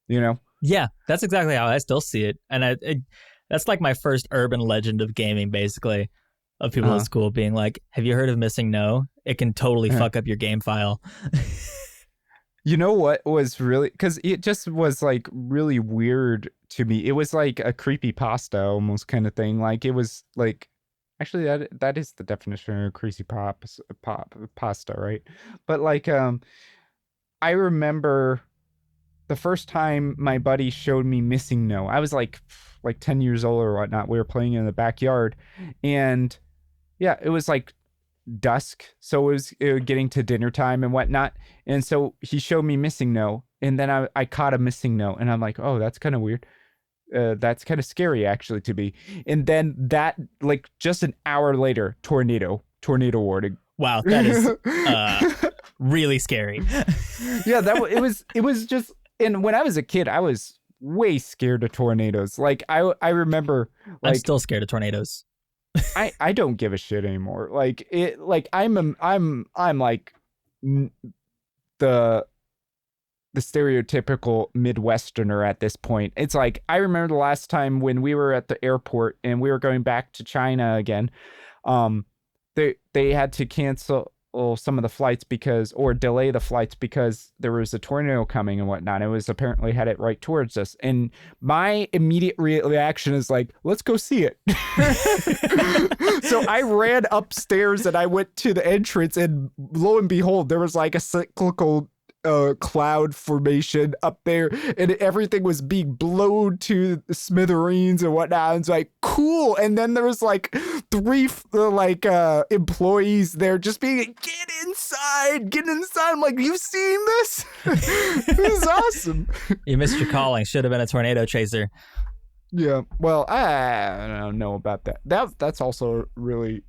you know. Yeah, that's exactly how I still see it. And that's like my first urban legend of gaming, basically, of people at school being like, have you heard of missing no? It can totally fuck up your game file. You know what was really, because it just was like really weird to me. It was like a creepypasta almost kind of thing. Like it was like, actually that is the definition of creepy pasta, right? But like I remember the first time my buddy showed me missing no, I was like 10 years old or whatnot. We were playing in the backyard, and yeah, it was like dusk, so it was getting to dinner time and whatnot, and so he showed me missing no, and then I caught a missing no, and I'm like, oh, that's kind of weird. That's kind of scary actually to me. And then that, like, just an hour later, tornado warning. Wow, that is really scary. Yeah, it was just, and when I was a kid I was way scared of tornadoes. Like I remember, like, I'm still scared of tornadoes. I don't give a shit anymore. Like it, like I'm like the stereotypical Midwesterner at this point. It's like I remember the last time when we were at the airport and we were going back to China again. They had to cancel some of the flights or delay the flights because there was a tornado coming and whatnot. It was apparently headed right towards us. And my immediate reaction is like, let's go see it. So I ran upstairs and I went to the entrance, and lo and behold, there was like a cyclical cloud formation up there, and everything was being blown to smithereens and whatnot. And it's like, cool. And then there was like 3 employees there just being like, get inside. I'm like, you've seen this? This is awesome. You missed your calling. Should have been a tornado chaser. Yeah, well, I don't know about that. That's also really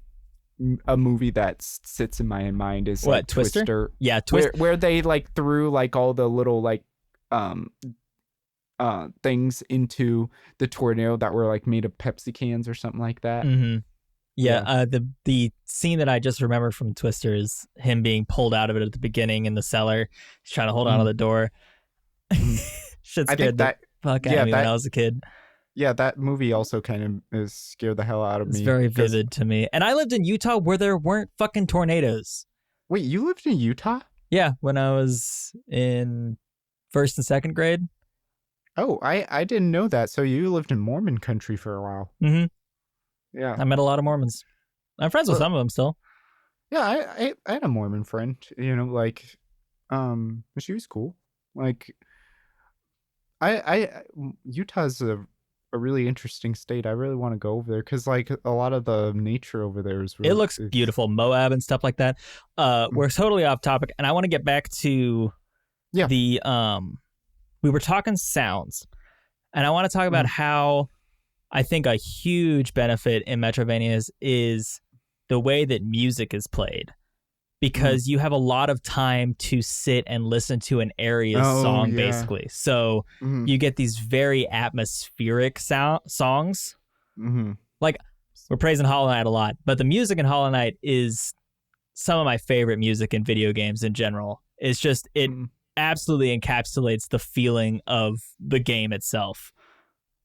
a movie that sits in my mind is what, like Twister? Yeah, Twister, where they like threw like all the little like things into the tornado that were like made of Pepsi cans or something like that. Yeah. The scene that I just remember from Twister is him being pulled out of it at the beginning in the cellar. He's trying to hold onto the door. Shit scared the fuck out of me when I was a kid. Yeah, that movie also kind of scared the hell out of me. It's very vivid to me. And I lived in Utah where there weren't fucking tornadoes. Wait, you lived in Utah? Yeah, when I was in 1st and 2nd grade. Oh, I didn't know that. So you lived in Mormon country for a while. Mm-hmm. Yeah. I met a lot of Mormons. I'm friends with some of them still. Yeah, I had a Mormon friend, like, she was cool. Like, Utah's a really interesting state. I really want to go over there because like a lot of the nature over there is It really looks beautiful, Moab and stuff like that. We're totally off topic, and I want to get back to yeah. the we were talking sounds, and I want to talk about how I think a huge benefit in Metroidvanias is the way that music is played, because you have a lot of time to sit and listen to an area's song, basically. So you get these very atmospheric songs. Like, we're praising Hollow Knight a lot, but the music in Hollow Knight is some of my favorite music in video games in general. It's just, it absolutely encapsulates the feeling of the game itself.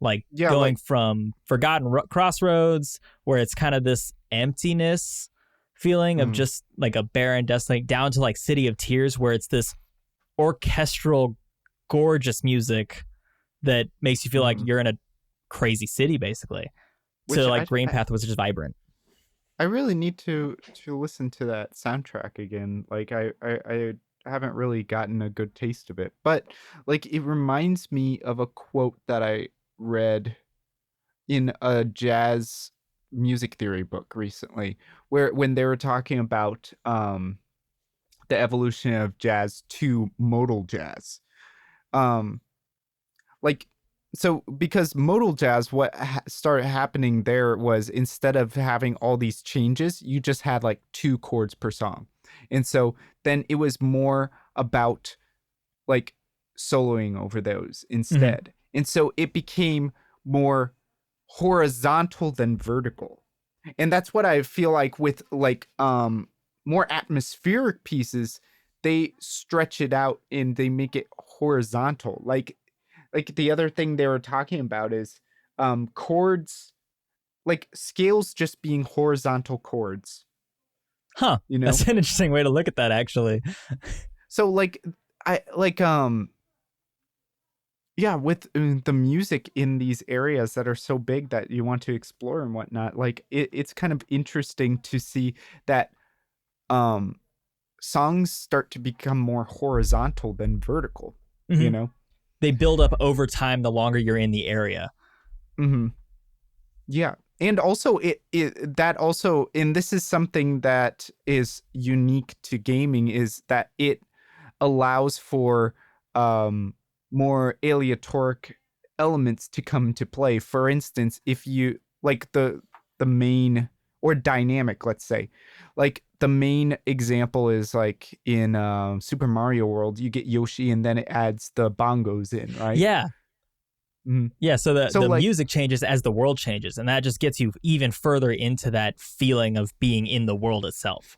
Like, going from Forgotten Crossroads, where it's kind of this emptiness feeling of just like a barren destiny, down to like City of Tears, where it's this orchestral, gorgeous music that makes you feel like you're in a crazy city, basically. Which to like Green Path was just vibrant. I really need to listen to that soundtrack again. Like I haven't really gotten a good taste of it, but like it reminds me of a quote that I read in a jazz music theory book recently, where when they were talking about the evolution of jazz to modal jazz, like, so because modal jazz, what started happening there was, instead of having all these changes, you just had like 2 chords per song, and so then it was more about like soloing over those instead, and so it became more horizontal than vertical. And that's what I feel like with like more atmospheric pieces, they stretch it out and they make it horizontal. Like the other thing they were talking about is chords, like scales just being horizontal chords. Huh. That's an interesting way to look at that, actually. So like yeah, with the music in these areas that are so big that you want to explore and whatnot, like it's kind of interesting to see that songs start to become more horizontal than vertical. They build up over time the longer you're in the area. Yeah. And also that also, and this is something that is unique to gaming, is that it allows for more aleatoric elements to come into play. For instance, if you like the main, or dynamic, let's say, like the main example is like in Super Mario World, you get Yoshi and then it adds the bongos in, right? Yeah. Yeah, so the like, music changes as the world changes, and that just gets you even further into that feeling of being in the world itself.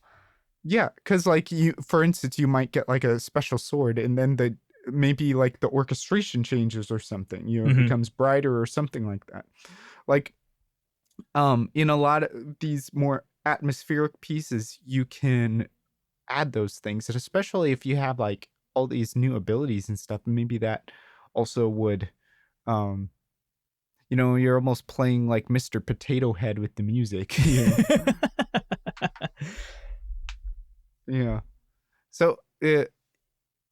Yeah, because like for instance, you might get like a special sword, and then maybe like the orchestration changes or something, it becomes brighter or something like that. Like in a lot of these more atmospheric pieces, you can add those things, and especially if you have like all these new abilities and stuff, maybe that also would you're almost playing like Mr. Potato Head with the music. Yeah. So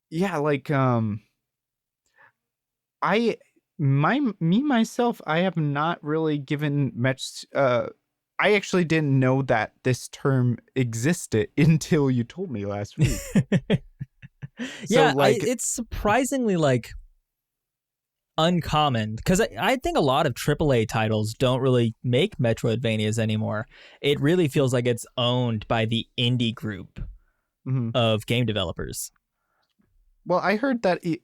yeah, like myself, I have not really given much I actually didn't know that this term existed until you told me last week. Yeah, like it's surprisingly like uncommon, because I think a lot of AAA titles don't really make Metroidvanias anymore. It really feels like it's owned by the indie group of game developers. Well, I heard that it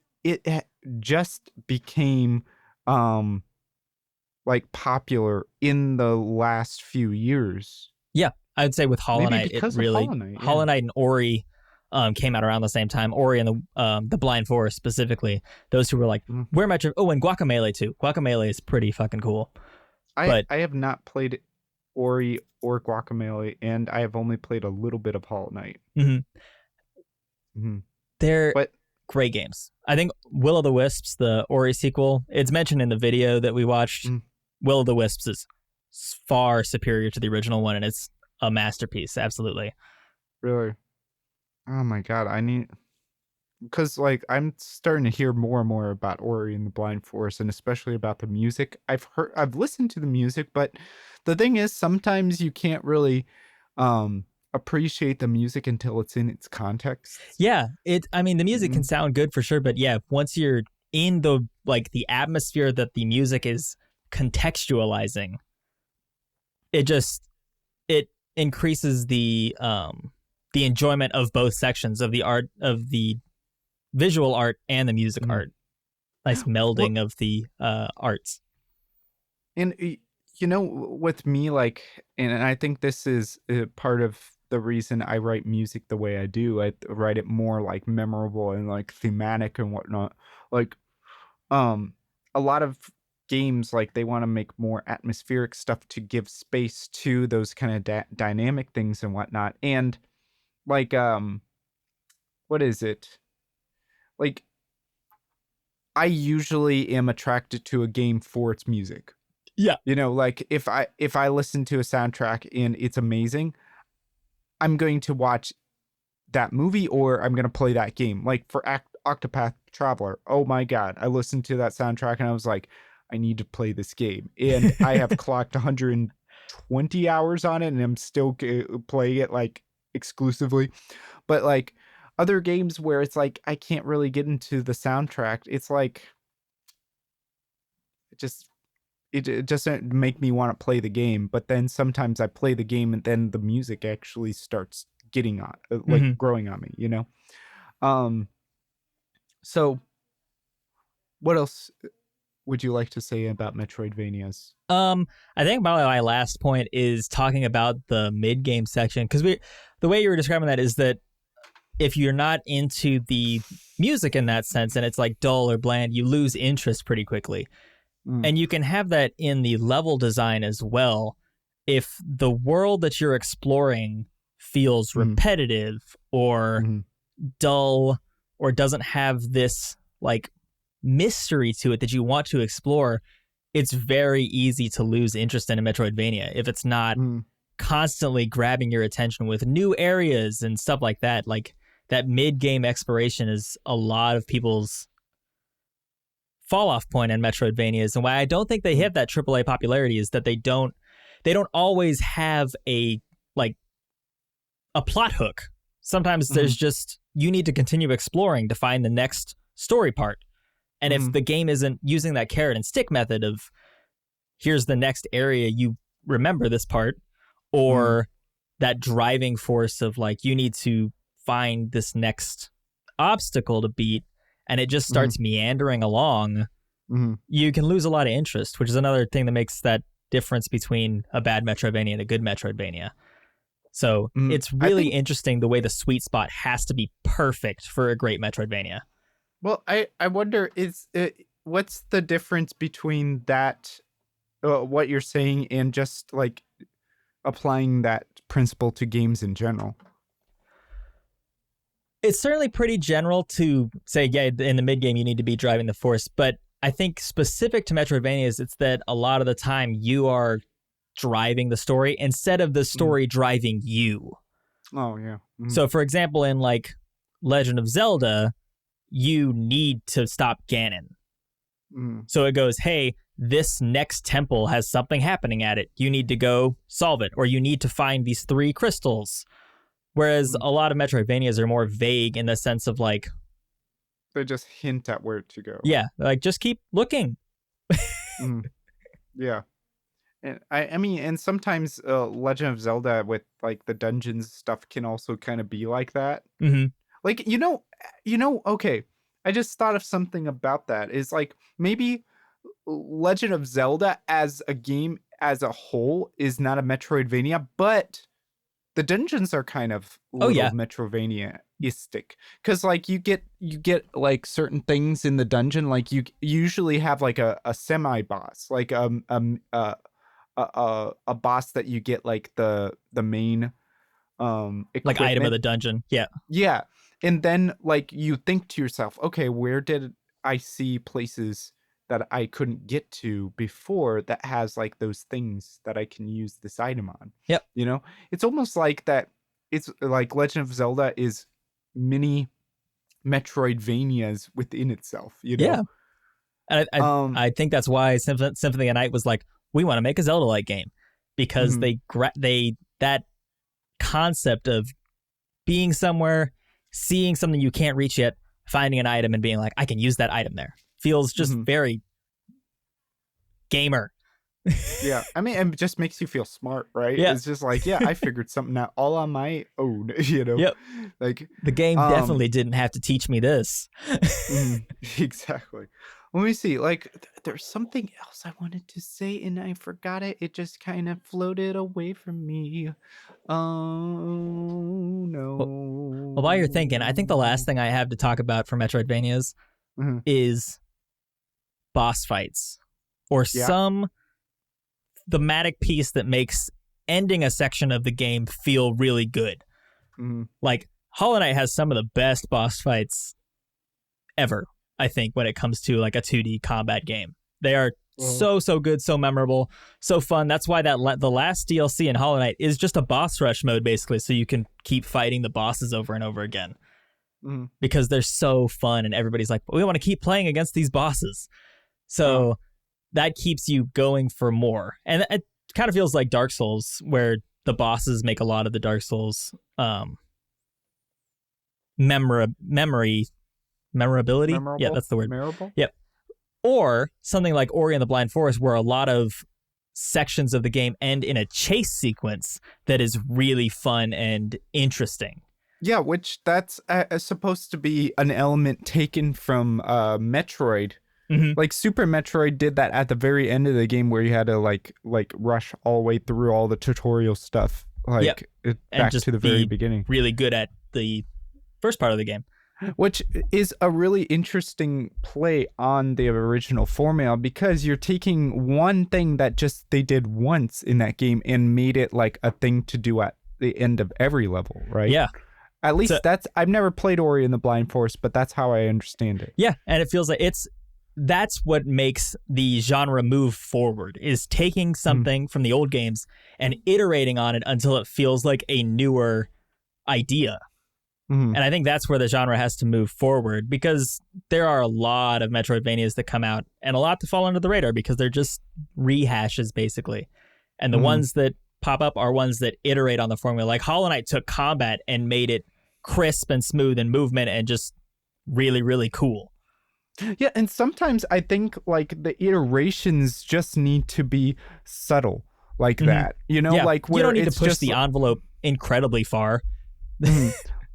just became like popular in the last few years. Yeah, I'd say with Hollow Knight, Hollow Knight and Ori came out around the same time. Ori and the Blind Forest specifically. Those two were like, we're Metro. Oh, and Guacamelee too. Guacamelee is pretty fucking cool. I have not played Ori or Guacamelee, and I have only played a little bit of Hollow Knight. They're great games. I think Will of the Wisps, the Ori sequel, it's mentioned in the video that we watched. Will of the Wisps is far superior to the original one, and it's a masterpiece. Absolutely. Really? Oh my god, I need because like I'm starting to hear more and more about Ori and the Blind Forest, and especially about the music. I've listened to the music, but the thing is, sometimes you can't really um appreciate the music until it's in its context. Yeah, I mean the music can Mm, sound good for sure, but yeah, once you're in the like the atmosphere that the music is contextualizing, it just it increases the enjoyment of both sections of the art, of the visual art and the music mm. art. Nice Well, melding of the arts. and you know, with me, like, and I think this is part of the reason I write music the way I do. I write it more like memorable and like thematic and whatnot. Like, um, a lot of games, like, they want to make more atmospheric stuff to give space to those kind of dynamic things and whatnot. And like, what is it? Like, I usually am attracted to a game for its music. Yeah. You know, like if I listen to a soundtrack and it's amazing, I'm going to watch that movie or I'm going to play that game. Like for Octopath Traveler. Oh my god, I listened to that soundtrack and I was like, I need to play this game. And I have clocked 120 hours on it and I'm still playing it like exclusively. But like other games where it's like I can't really get into the soundtrack, it's like it just it doesn't make me want to play the game, but then sometimes I play the game and then the music actually starts getting on like Hmm. growing on me, you know? Um so what else would you like to say about Metroidvanias? I think my last point is talking about the mid game section, because the way you were describing that is that if you're not into the music in that sense and it's like dull or bland, you lose interest pretty quickly. Mm, And you can have that in the level design as well. If the world that you're exploring feels mm, repetitive or mm, dull or doesn't have this like mystery to it that you want to explore, it's very easy to lose interest in a Metroidvania if it's not mm, constantly grabbing your attention with new areas and stuff like that. Like that mid game exploration is a lot of people's fall off point in Metroidvanias, and why I don't think they mm, have that AAA popularity is that they don't always have a like a plot hook. Sometimes there's mm, just you need to continue exploring to find the next story part. And if mm, the game isn't using that carrot and stick method of here's the next area, you remember this part, mm, or that driving force of like you need to find this next obstacle to beat, and it just mm, starts meandering along, mm, you can lose a lot of interest, which is another thing that makes that difference between a bad Metroidvania and a good Metroidvania. So mm. it's I really think interesting the way the sweet spot has to be perfect for a great Metroidvania. well, I wonder is what's the difference between that what you're saying and just like applying that principle to games in general? It's certainly pretty general to say, yeah, in the mid game you need to be driving the force, but I think specific to Metroidvanias, it's that a lot of the time you are driving the story instead of the Mm. story driving you. Oh yeah. Mm, So, for example, in like Legend of Zelda, you need to stop Ganon. mm, So it goes, hey, this next temple has something happening at it. You need to go solve it, or you need to find these 3 crystals. Whereas mm. a lot of Metroidvanias are more vague in the sense of like, They just hint at where to go. yeah, like just keep looking. Mm, yeah. And I mean, and sometimes Legend of Zelda with like the dungeons stuff can also kind of be like that. Mm-hmm. Like, okay. I just thought of something about that. Is like maybe Legend of Zelda as a game as a whole is not a Metroidvania, but the dungeons are kind of Oh, little yeah. Metroidvania-istic. Because like you get like certain things in the dungeon, like you usually have like a semi boss, like a boss that you get like the main Like item of equipment. the dungeon. Yeah. Yeah. And then like you think to yourself, okay, where did I see places that I couldn't get to before that has like those things that I can use this item on? Yep. You know? It's almost like that it's like Legend of Zelda is mini Metroidvanias within itself, you know? Yeah. And I think that's why Symphony of Night was like, we want to make a Zelda-like game, because that concept of being somewhere, seeing something you can't reach yet, finding an item and being like, I can use that item there, feels just very gamer. Yeah, I mean, it just makes you feel smart, right? Yeah. It's just like, yeah, I figured something out all on my own, you know? Yep. Like, the game definitely didn't have to teach me this. Exactly. Let me see. Like, there's something else I wanted to say and I forgot it. It just kind of floated away from me. Oh, no. Well, while you're thinking, I think the last thing I have to talk about for Metroidvanias is boss fights, or some thematic piece that makes ending a section of the game feel really good. Like, Hollow Knight has some of the best boss fights ever, I think, when it comes to like a 2D combat game. They are so good, so memorable, so fun. That's why the last DLC in Hollow Knight is just a boss rush mode, basically, so you can keep fighting the bosses over and over again. Because they're so fun, and everybody's like, we want to keep playing against these bosses. So that keeps you going for more. And it kind of feels like Dark Souls, where the bosses make a lot of the Dark Souls memorability. Yeah, that's the word. Memorable? Yep. Or something like Ori and the Blind Forest, where a lot of sections of the game end in a chase sequence that is really fun and interesting. Yeah, which that's supposed to be an element taken from Metroid. Like Super Metroid did that at the very end of the game, where you had to like rush all the way through all the tutorial stuff, like back to the very beginning. Really good at the first part of the game, which is a really interesting play on the original formula, because you're taking one thing that just they did once in that game and made it like a thing to do at the end of every level, right? Yeah. At least I've never played Ori and the Blind Forest, but that's how I understand it. Yeah, and it feels like that's what makes the genre move forward, is taking something from the old games and iterating on it until it feels like a newer idea. And I think that's where the genre has to move forward, because there are a lot of Metroidvanias that come out and a lot to fall under the radar because they're just rehashes, basically. And the ones that pop up are ones that iterate on the formula. Like Hollow Knight took combat and made it crisp and smooth and movement and just really, really cool. Yeah, and sometimes I think like the iterations just need to be subtle like that. You know, like where you don't need it's to push just the envelope incredibly far.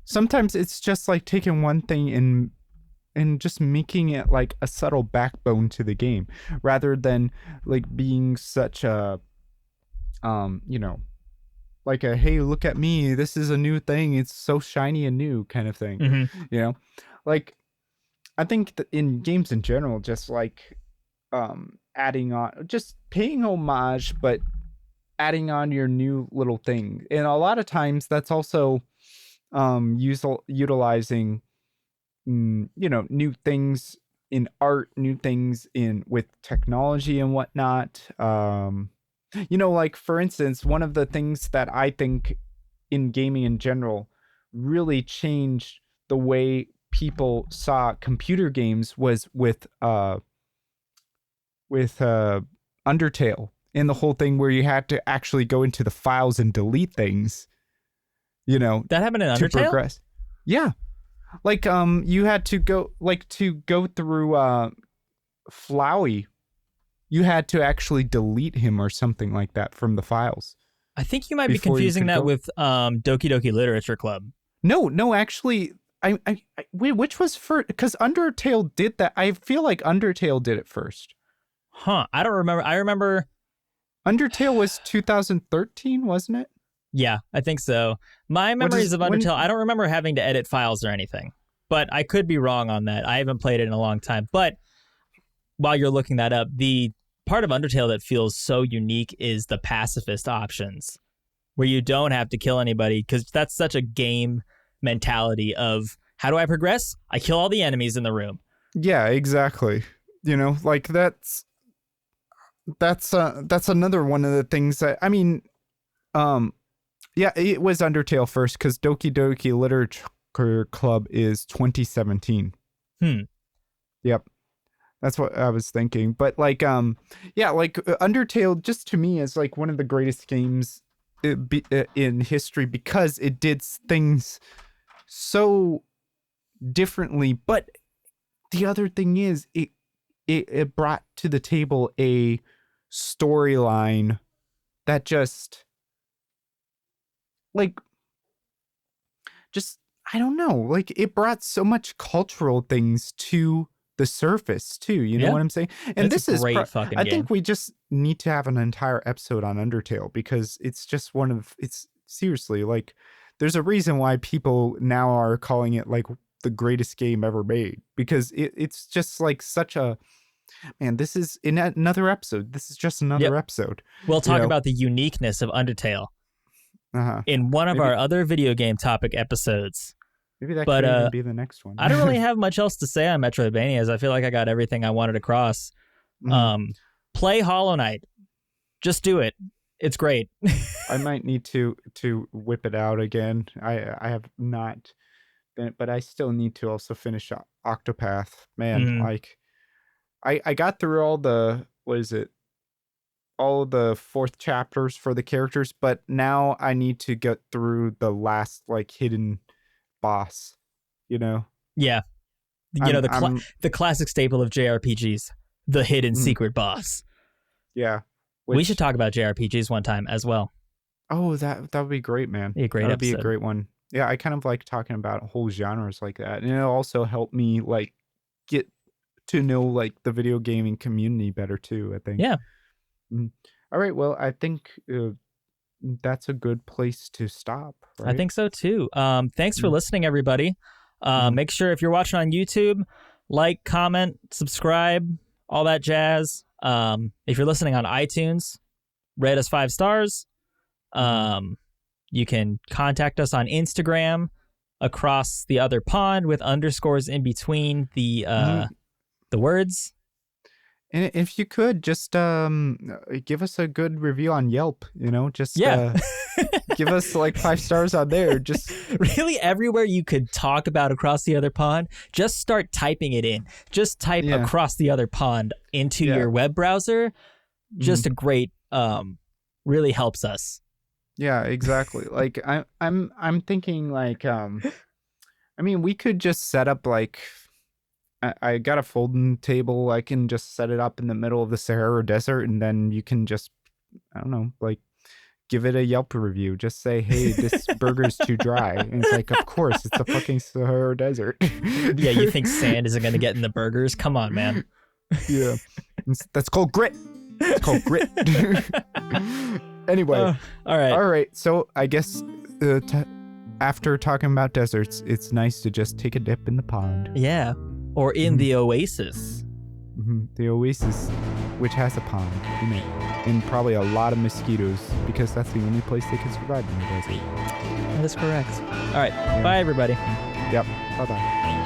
Sometimes it's just like taking one thing and just making it like a subtle backbone to the game, rather than like being such a you know, like a, hey, look at me, this is a new thing, it's so shiny and new kind of thing. You know, like I think that in games in general, just like adding on, just paying homage, but adding on your new little thing. And a lot of times that's also utilizing you know, new things in art, new things in with technology and whatnot. You know, like for instance, one of the things that I think in gaming in general really changed the way people saw computer games was with Undertale, and the whole thing where you had to actually go into the files and delete things, you know, that happened in Undertale? To progress. Yeah. Like you had to go through Flowey. You had to actually delete him or something like that from the files. I think you might be confusing that with Doki Doki Literature Club. No, actually, I which was first? Because Undertale did that. I feel like Undertale did it first. Huh? I don't remember. I remember Undertale was 2013, wasn't it? Yeah, I think so. My memories of Undertale, I don't remember having to edit files or anything, but I could be wrong on that. I haven't played it in a long time. But while you're looking that up, the part of Undertale that feels so unique is the pacifist options, where you don't have to kill anybody, because that's such a game mentality of, how do I progress? I kill all the enemies in the room. Yeah, exactly. You know, like that's another one of the things that, I mean, Yeah, it was Undertale first because Doki Doki Literature Club is 2017. Yep. That's what I was thinking. But like, yeah, like Undertale just to me is like one of the greatest games in history because it did things so differently. But the other thing is it brought to the table a storyline that just like I don't know, like it brought so much cultural things to the surface too, you know what I'm saying? And it's this a great fucking I game. think we just need to have an entire episode on Undertale because it's just it's seriously like there's a reason why people now are calling it like the greatest game ever made because it's just like such a man. This is in another episode. This is just another episode. We'll talk about the uniqueness of Undertale in one of our other video game topic episodes. Maybe that could even be the next one. I don't really have much else to say on Metroidvanias. I feel like I got everything I wanted across. Play Hollow Knight. Just do it. It's great. I might need to whip it out again. I have not been, but I still need to also finish Octopath. Man, like I got through all the all the 4th chapters for the characters, but now I need to get through the last like hidden boss, you know? Yeah. You know, the classic staple of JRPGs, the hidden secret boss. Yeah. We should talk about JRPGs one time as well. Oh, that would be great, man. Be a great That would episode. be a great one. Yeah, I kind of like talking about whole genres like that. And it'll also help me like get to know like the video gaming community better too, I think. Yeah. All right, well, I think that's a good place to stop, right? I think so too. Thanks for listening, everybody. Make sure if you're watching on YouTube, like, comment, subscribe, all that jazz. If you're listening on iTunes, rate us 5 stars. You can contact us on Instagram across the other pond with underscores in between the words. And if you could just give us a good review on Yelp, you know, just give us like 5 stars on there. Just really everywhere you could talk about across the other pond, just start typing it in. Just type across the other pond into your web browser. Just a great really helps us. Yeah, exactly. Like I'm thinking like I mean, we could just set up like I got a folding table. I can just set it up in the middle of the Sahara Desert, and then you can just, I don't know, like give it a Yelp review. Just say, hey, this burger's too dry. And it's like, of course, it's the fucking Sahara Desert. Yeah, you think sand isn't going to get in the burgers? Come on, man. Yeah. That's called grit. It's called grit. Anyway. All right. So I guess after talking about deserts, it's nice to just take a dip in the pond. Yeah. Or in the oasis. The oasis, which has a pond in it. And probably a lot of mosquitoes, because that's the only place they can survive in the desert. That is correct. All right. Bye, everybody. Yep. Bye-bye.